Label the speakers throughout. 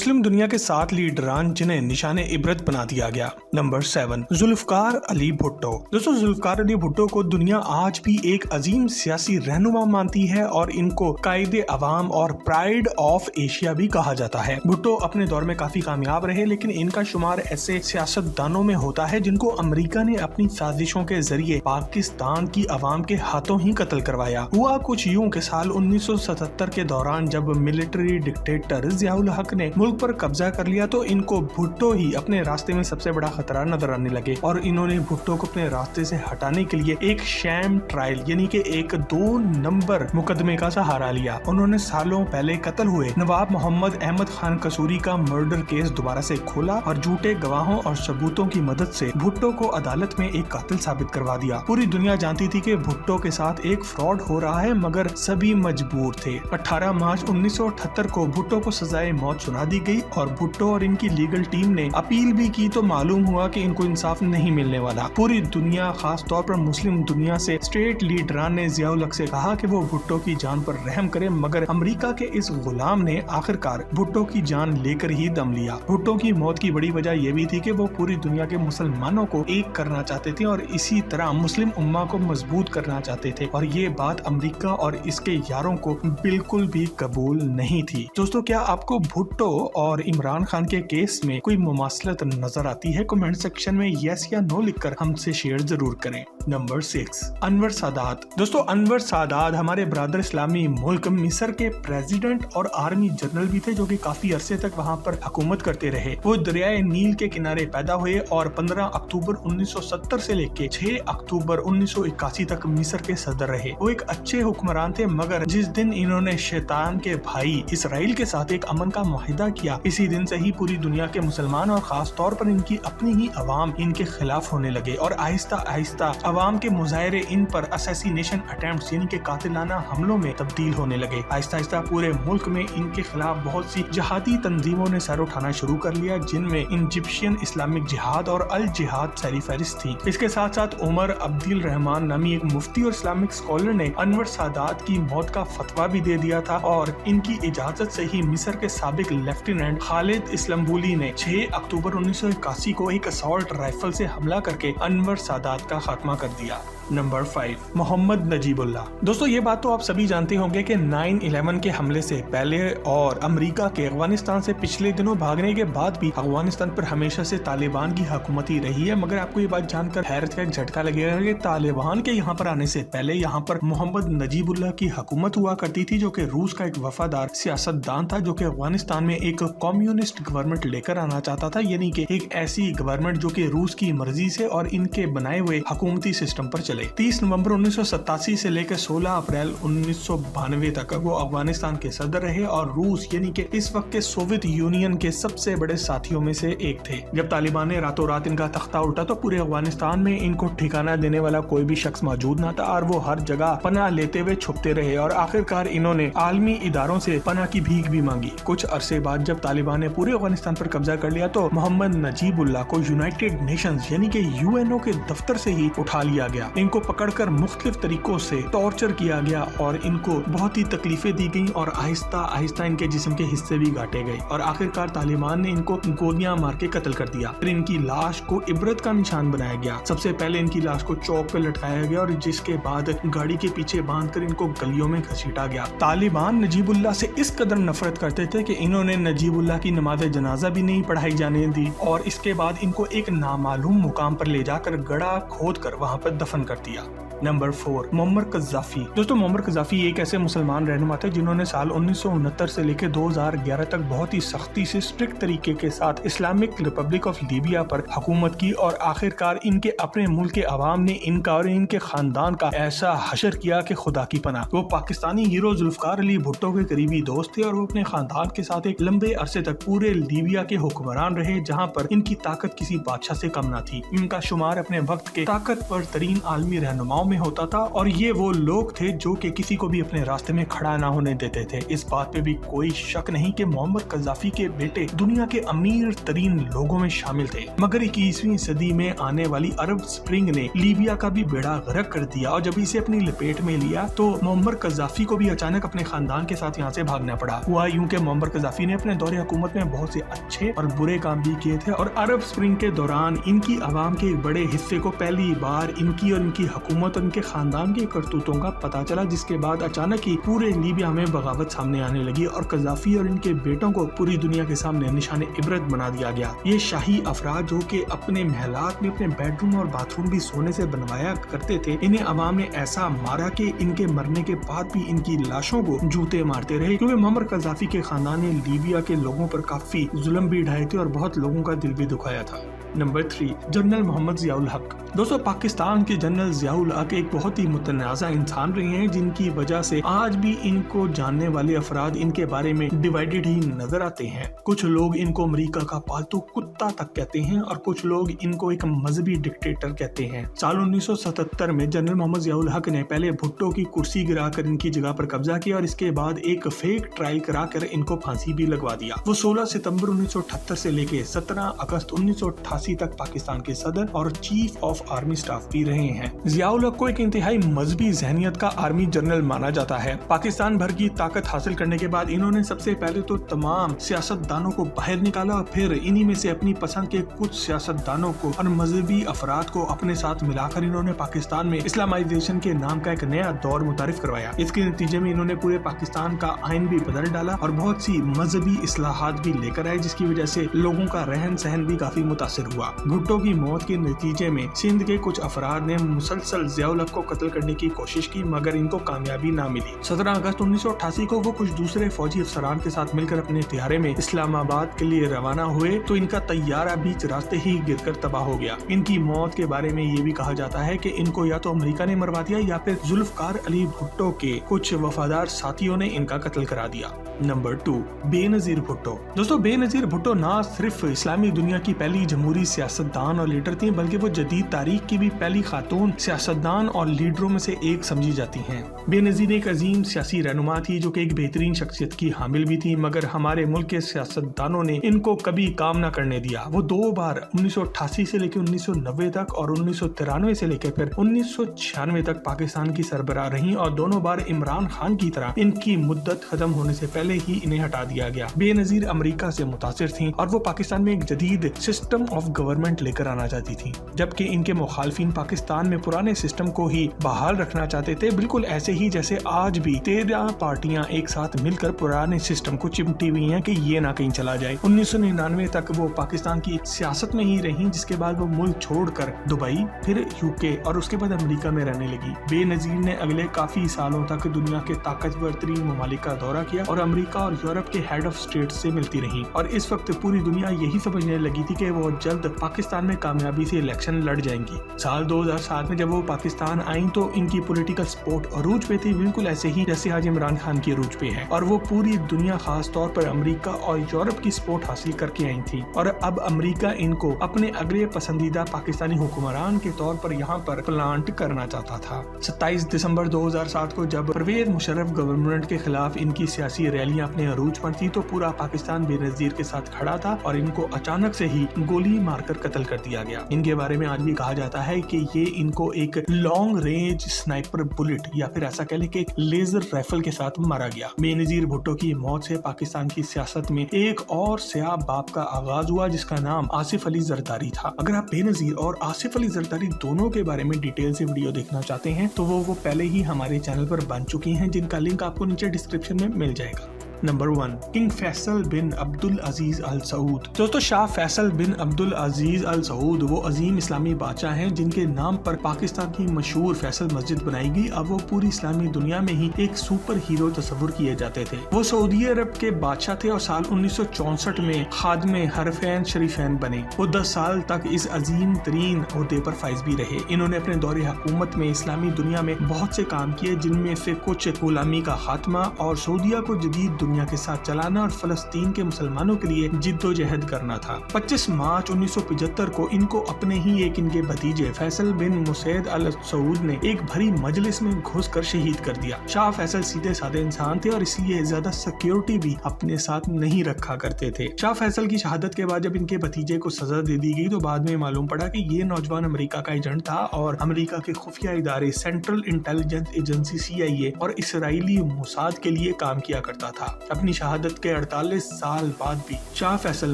Speaker 1: मुस्लिम दुनिया के 7 लीडरान जिन्हें निशाने इबरत बना दिया गया। नंबर 7, जुल्फकार अली भुट्टो। दोस्तों, जुल्फकार अली भुट्टो को दुनिया आज भी एक अजीम सियासी रहनुमा मानती है और इनको कायदे अवाम और प्राइड ऑफ एशिया भी कहा जाता है। भुट्टो अपने दौर में काफी कामयाब रहे, लेकिन इनका शुमार ऐसे सियासतदानों में होता है जिनको अमेरिका ने अपनी साजिशों के जरिए पाकिस्तान की अवाम के हाथों ही कत्ल करवाया। हुआ कुछ यूं कि साल 1977 के दौरान जब मिलिट्री डिक्टेटर जियाउल हक ने मुल्क पर कब्जा कर लिया तो इनको भुट्टो ही अपने रास्ते में सबसे बड़ा खतरा नजर आने लगे और इन्होंने भुट्टो को अपने रास्ते से हटाने के लिए एक शैम ट्रायल यानी कि एक 2 नंबर मुकदमे का सहारा लिया। उन्होंने सालों पहले कत्ल हुए नवाब मोहम्मद अहमद खान कसूरी का मर्डर केस दोबारा से खोला और झूठे गवाहों और सबूतों की मदद से भुट्टो को अदालत में एक कातिल साबित करवा दिया। पूरी दुनिया जानती थी कि भुट्टो के साथ एक फ्रॉड हो रहा है, मगर सभी मजबूर थे। 18 मार्च 1978 को भुट्टो को सजाए मौत सुना दी गई और भुट्टो और इनकी लीगल टीम ने अपील भी की तो मालूम हुआ कि इनको इंसाफ नहीं मिलने वाला। पूरी दुनिया, खास तौर पर मुस्लिम दुनिया से स्टेट लीडरान ने जियाउल हक से कहा कि वो भुट्टो की जान पर रहम करे, मगर अमेरिका के इस गुलाम ने आखिरकार भुट्टो की जान लेकर ही दम लिया। भुट्टो की मौत की बड़ी वजह यह भी थी कि वो पूरी दुनिया के मुसलमानों को एक करना चाहते थे और इसी तरह मुस्लिम उम्मा को मजबूत करना चाहते थे और ये बात अमेरिका और इसके यारों को बिल्कुल भी कबूल नहीं थी। दोस्तों, क्या आपको भुट्टो और इमरान खान के केस में कोई मुमासलत नजर आती है? कमेंट सेक्शन में यस या नो लिखकर हमसे शेयर जरूर करें। नंबर 6, अनवर सादात। दोस्तों, अनवर सादात हमारे ब्रादर इस्लामी मुल्क मिस्र के प्रेसिडेंट और आर्मी जनरल भी थे जो कि काफी अरसे तक वहां पर हुकूमत करते रहे। वो दरियाए नील के किनारे पैदा हुए और 15 अक्टूबर 1970 से लेके 6 अक्टूबर 1981 तक मिस्र के सदर रहे। वो एक अच्छे हुक्मरान थे, मगर जिस दिन इन्होंने शैतान के भाई इसराइल के साथ एक अमन का मुआहिदा किया, इसी दिन से ही पूरी दुनिया के मुसलमान और खास तौर पर इनकी अपनी ही अवाम इनके खिलाफ होने लगे और आहिस्ता आहिस्ता अवाम के मुजाहरे इन पर असैसिनेशन अटेम्प्ट्स यानी कि कातिलाना हमलों में तब्दील होने लगे। आहिस्ता आहिस्ता पूरे मुल्क में इनके खिलाफ बहुत सी जिहादी तंजीमों ने सर उठाना शुरू कर लिया, जिनमें इजिप्शियन इस्लामिक जिहाद और अल जिहाद सारी फहरिस्त थी। इसके साथ साथ उमर अब्दुल रहमान नामी एक मुफ्ती और इस्लामिक स्कॉलर ने अनवर सादात की मौत का फतवा भी दे दिया था और इनकी इजाजत से ही मिस्र के साबिक लेफ्टिनेंट खालिद इस्लाम्बुली ने 6 अक्टूबर 1981 को एक असॉल्ट राइफल से हमला करके अनवर सादात का खात्मा कर दिया। नंबर 5, मोहम्मद नजीबुल्लाह। दोस्तों, ये बात तो आप सभी जानते होंगे कि 9/11 के हमले से पहले और अमेरिका के अफगानिस्तान से पिछले दिनों भागने के बाद भी अफगानिस्तान पर हमेशा से तालिबान की हुकूमत ही रही है। मगर आपको ये बात जानकर हैरत का एक झटका लगेगा कि तालिबान के यहाँ पर आने से पहले यहाँ पर मोहम्मद नजीबुल्लाह की हुकूमत हुआ करती थी, जो कि रूस का एक वफादार सियासतदान था, जो कि अफगानिस्तान में एक कम्युनिस्ट गवर्नमेंट लेकर आना चाहता था, यानी कि एक ऐसी गवर्नमेंट जो कि रूस की मर्जी से और इनके बनाए हुए हुकूमती सिस्टम पर चले। 30 नवंबर 1987 से लेकर 16 अप्रैल 1992 तक वो अफगानिस्तान के सदर रहे और रूस यानी कि इस वक्त के सोवियत यूनियन के सबसे बड़े साथियों में से एक थे। जब तालिबान ने रातों रात इनका तख्ता उल्टा तो पूरे अफगानिस्तान में इनको ठिकाना देने वाला कोई भी शख्स मौजूद न था और वो हर जगह पनाह लेते हुए छुपते रहे और आखिरकार इन्होंने आलमी इदारों से पनाह की भीख भी मांगी। कुछ अरसे बाद जब तालिबान ने पूरे अफगानिस्तान पर कब्जा कर लिया तो मोहम्मद नजीबुल्लाह को यूनाइटेड नेशंस यानी कि यूएनओ के दफ्तर से ही उठा लिया गया। इनको पकड़कर मुख्तलिफ तरीकों से टॉर्चर किया गया और इनको बहुत ही तकलीफें दी गई और आहिस्ता आहिस्ता इनके जिस्म के हिस्से भी काटे गए और आखिरकार तालिबान ने इनको गोलियां मार के कत्ल कर दिया। फिर इनकी लाश को इबरत का निशान बनाया गया। सबसे पहले इनकी लाश को चौक पे लटकाया गया और जिसके बाद गाड़ी के पीछे बांधकर इनको गलियों में घसीटा गया। तालिबान नजीबुल्लाह से इस कदर नफरत करते थे कि इन्होंने नजीबुल्लाह की नमाज जनाजा भी नहीं पढ़ाई जाने दी और इसके बाद इनको एक नामालूम मुकाम पर ले जाकर गड़ा खोद कर वहाँ पर दफन कर दिया। Number 4, Muammar Gaddafi. दोस्तों, मुअम्मर कज़ाफ़ी एक ऐसे मुसलमान रहनुमा थे जिन्होंने साल 1969 से लेकर 2011 तक बहुत ही सख्ती से स्ट्रिक्ट तरीके के साथ इस्लामिक रिपब्लिक ऑफ लीबिया पर हुकूमत की और आखिरकार इनके अपने मुल्क के अवाम ने इनका और इनके खानदान का ऐसा हशर किया कि खुदा की पनाह। वो पाकिस्तानी हीरो जुल्फकार अली भुट्टो के करीबी दोस्त थे और वो अपने खानदान के साथ एक लंबे अरसे तक पूरे लीबिया के हुक्मरान रहे, जहाँ पर इनकी ताकत किसी बादशाह से कम न थी। इनका शुमार अपने वक्त के ताकतवर तरीन आलमी रहनुमाओं में होता था और ये वो लोग थे जो कि किसी को भी अपने रास्ते में खड़ा ना होने देते थे। इस बात पे भी कोई शक नहीं कि मोहम्मद कज़ाफ़ी के बेटे दुनिया के अमीर तरीन लोगों में शामिल थे। मगर 21वीं सदी में आने वाली अरब स्प्रिंग ने लीबिया का भी बेड़ा गर्क कर दिया और जब इसे अपनी लपेट में लिया तो मोहम्मद कज़ाफ़ी को भी अचानक अपने खानदान के साथ यहाँ से भागना पड़ा। हुआ यूं कि मोहम्मद कज़ाफ़ी ने अपने दौरे हुकूमत में बहुत से अच्छे और बुरे काम भी किए थे और अरब स्प्रिंग के दौरान इनकी आवाम के एक बड़े हिस्से को पहली बार इनकी और इनकी हुकूमत और इनके खानदान के करतूतों का पता चला, जिसके बाद अचानक ही पूरे लीबिया में बगावत सामने आने लगी और कज़ाफ़ी और इनके बेटों को पूरी दुनिया के सामने निशाने इबरत बना दिया गया। ये शाही अफराद जो कि अपने महलात में अपने बेडरूम और बाथरूम भी सोने से बनवाया करते थे, इन्हें अवाम ने ऐसा मारा कि इनके मरने के बाद भी इनकी लाशों को जूते मारते रहे, क्योंकि मोहम्मद कज़ाफ़ी के खानदान ने लीबिया के लोगों पर काफी जुल्म भी ढाए थे और बहुत लोगों का दिल भी दुखाया था। नंबर 3, जनरल मोहम्मद ज़ियाउल हक। दोस्तों, पाकिस्तान के जनरल ज़ियाउल हक एक बहुत ही मुतनाज़ा इंसान रहे हैं, जिनकी वजह से आज भी इनको जानने वाले अफराद इनके बारे में डिवाइडेड ही नजर आते हैं। कुछ लोग इनको अमेरिका का पालतू कुत्ता तक कहते हैं और कुछ लोग इनको एक मजहबी डिक्टेटर कहते हैं। साल 1977 में जनरल मोहम्मद ज़ियाउल हक ने पहले भुट्टो की कुर्सी गिराकर इनकी जगह पर कब्जा किया और इसके बाद एक फेक ट्रायल कराकर इनको फांसी भी लगवा दिया। वो 16 सितंबर 1978 से लेके 17 अगस्त 1988 तक पाकिस्तान के सदर और चीफ ऑफ आर्मी स्टाफ भी रहे हैं। ज़ियाउल हक को एक इंतहाई मजहबी ज़हनियत का आर्मी जनरल माना जाता है। पाकिस्तान भर की ताकत हासिल करने के बाद इन्होंने सबसे पहले तो तमाम सियासतदानों को बाहर निकाला, फिर इन्हीं में से अपनी पसंद के कुछ सियासतदानों को और मजहबी अफराद को अपने साथ मिलाकर इन्होंने पाकिस्तान में इस्लामाइजेशन के नाम का एक नया दौर मुतारिफ करवाया। इसके नतीजे में इन्होंने पूरे पाकिस्तान का आइन भी बदल डाला और बहुत सी मजहबी इस्लाहात भी लेकर आए, जिसकी वजह से लोगों का रहन सहन भी काफी मुतासिर हुआ। भुट्टो की मौत के नतीजे में सिंध के कुछ अफराद ने मुसलसल ज़ियाउल हक को कत्ल करने की कोशिश की, मगर इनको कामयाबी ना मिली। 17 अगस्त 1988 को वो कुछ दूसरे फौजी अफसरान के साथ मिलकर अपने तैयारे में इस्लामाबाद के लिए रवाना हुए तो इनका तैयारा बीच रास्ते ही गिरकर तबाह हो गया। इनकी मौत के बारे में ये भी कहा जाता है कि इनको या तो अमेरिका ने मरवा दिया या फिर जुल्फ़कार अली भुट्टो के कुछ वफादार साथियों ने इनका कत्ल करा दिया। नंबर 2, बेनज़ीर भुट्टो। दोस्तों, बेनज़ीर भुट्टो ना सिर्फ इस्लामी दुनिया की पहली जमहूरी सियासतदान और लीडर थी, बल्कि वो जदीद तारीख की भी पहली खातून सियासतदान और लीडरों में से एक समझी जाती हैं। बेनज़ीर एक अजीम सियासी रहनुमा थी जो कि एक बेहतरीन शख्सियत की हामिल भी थी, मगर हमारे मुल्क के सियासतदानों ने इनको कभी काम ना करने दिया। वो 2 बार 1988 से लेकर 1990 तक और 1993 से लेकर फिर 1996 तक पाकिस्तान की सरबराह रही और दोनों बार इमरान खान की तरह इनकी मुद्दत खत्म होने से पहले ही इन्हें हटा दिया गया। बेनज़ीर अमेरिका से मुतासिर थी और वो पाकिस्तान में एक जदीद सिस्टम ऑफ गवर्नमेंट लेकर आना चाहती थी, जबकि इनके मुखालफिन पाकिस्तान में पुराने सिस्टम को ही बहाल रखना चाहते थे, बिल्कुल ऐसे ही जैसे आज भी 13 पार्टियां एक साथ मिलकर पुराने सिस्टम को चिमटी हुई हैं कि ये ना कहीं चला जाए। 1999 तक वो पाकिस्तान की सियासत में ही रही, जिसके बाद वो मुल्क छोड़कर दुबई, फिर यूके और उसके बाद अमेरिका में रहने लगी। बेनज़ीर ने अगले काफी सालों तक दुनिया के ताकतवर तरीन ममालिक का दौरा किया और अमेरिका और यूरोप के हेड ऑफ स्टेट से मिलती रही और इस वक्त पूरी दुनिया यही समझने लगी थी कि वो जल्द पाकिस्तान में कामयाबी से इलेक्शन लड़ जाएंगी। साल 2007 में जब वो पाकिस्तान आई तो इनकी पॉलिटिकल सपोर्ट अरूज पे थी, बिल्कुल ऐसे ही जैसे आज इमरान खान की अरूज पे है, और वो पूरी दुनिया खास तौर पर अमेरिका और यूरोप की सपोर्ट हासिल करके आई थी और अब अमेरिका इनको अपने अगले पसंदीदा पाकिस्तानी हुक्मरान के तौर पर यहाँ पर प्लांट करना चाहता था। 27 दिसंबर 2007 को जब परवेज मुशर्रफ गवर्नमेंट के खिलाफ इनकी सियासी रैलियां अपने अरूज पर थी तो पूरा पाकिस्तान बेनज़ीर के साथ खड़ा था और इनको अचानक से ही गोली मारकर कत्ल कर दिया गया। इनके बारे में आज भी कहा जाता है कि ये इनको एक लॉन्ग रेंज स्नाइपर बुलेट या फिर ऐसा कह ले कि एक लेजर राइफल के साथ मारा गया। बेनज़ीर भुट्टो की मौत से पाकिस्तान की सियासत में एक और स्याह बाप का आगाज हुआ जिसका नाम आसिफ अली जरदारी था। अगर आप बेनज़ीर और आसिफ अली जरदारी दोनों के बारे में डिटेल से वीडियो देखना चाहते हैं तो वो पहले ही हमारे चैनल पर बन चुकी हैं, जिनका लिंक आपको नीचे डिस्क्रिप्शन में मिल जाएगा। नंबर 1, किंग फैसल बिन अब्दुल अजीज अल सऊद। दोस्तों, शाह फैसल बिन अब्दुल अजीज अल सऊद वो अजीम इस्लामी बादशाह हैं जिनके नाम पर पाकिस्तान की मशहूर फैसल मस्जिद बनाई गई। अब वो पूरी इस्लामी दुनिया में ही एक सुपर हीरो तस्वुर किए जाते थे। वो सऊदी अरब के बादशाह थे और साल 1964 में खादमे हरफैन शरीफैन बने। वो 10 साल तक इस अजीम तरीन ओहदे पर फाइज भी रहे। इन्होंने अपने दौरे हुकूमत में इस्लामी दुनिया में बहुत से काम किए, जिनमें से कुछ गुलामी का खात्मा और सऊदिया को जदीद دنیا کے ساتھ چلانا اور فلسطین کے مسلمانوں کے لیے جدوجہد کرنا تھا۔ 25 مارچ 1975 کو ان کو اپنے ہی ایک ان کے بھتیجے فیصل بن مسعود ال سعود نے ایک بھری مجلس میں گھس کر شہید کر دیا۔ شاہ فیصل سیدھے سادے انسان تھے اور اس لیے زیادہ سیکیورٹی بھی اپنے ساتھ نہیں رکھا کرتے تھے۔ شاہ فیصل کی شہادت کے بعد جب ان کے بھتیجے کو سزا دے دی گئی تو بعد میں معلوم پڑا کہ یہ نوجوان امریکہ کا ایجنٹ تھا اور امریکہ کے خفیہ ادارے سینٹرل انٹیلیجنس ایجنسی CIA اور اسرائیلی موساد کے لیے کام کیا کرتا تھا۔ اپنی شہادت کے 48 سال بعد بھی شاہ فیصل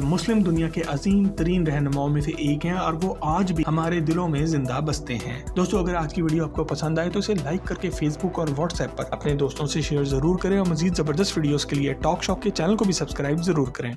Speaker 1: مسلم دنیا کے عظیم ترین رہنماؤں میں سے ایک ہیں اور وہ آج بھی ہمارے دلوں میں زندہ بستے ہیں۔ دوستو، اگر آج کی ویڈیو آپ کو پسند آئے تو اسے لائک کر کے فیس بک اور واٹس ایپ پر اپنے دوستوں سے شیئر ضرور کریں اور مزید زبردست ویڈیوز کے لیے ٹاک شاپ کے چینل کو بھی سبسکرائب ضرور کریں۔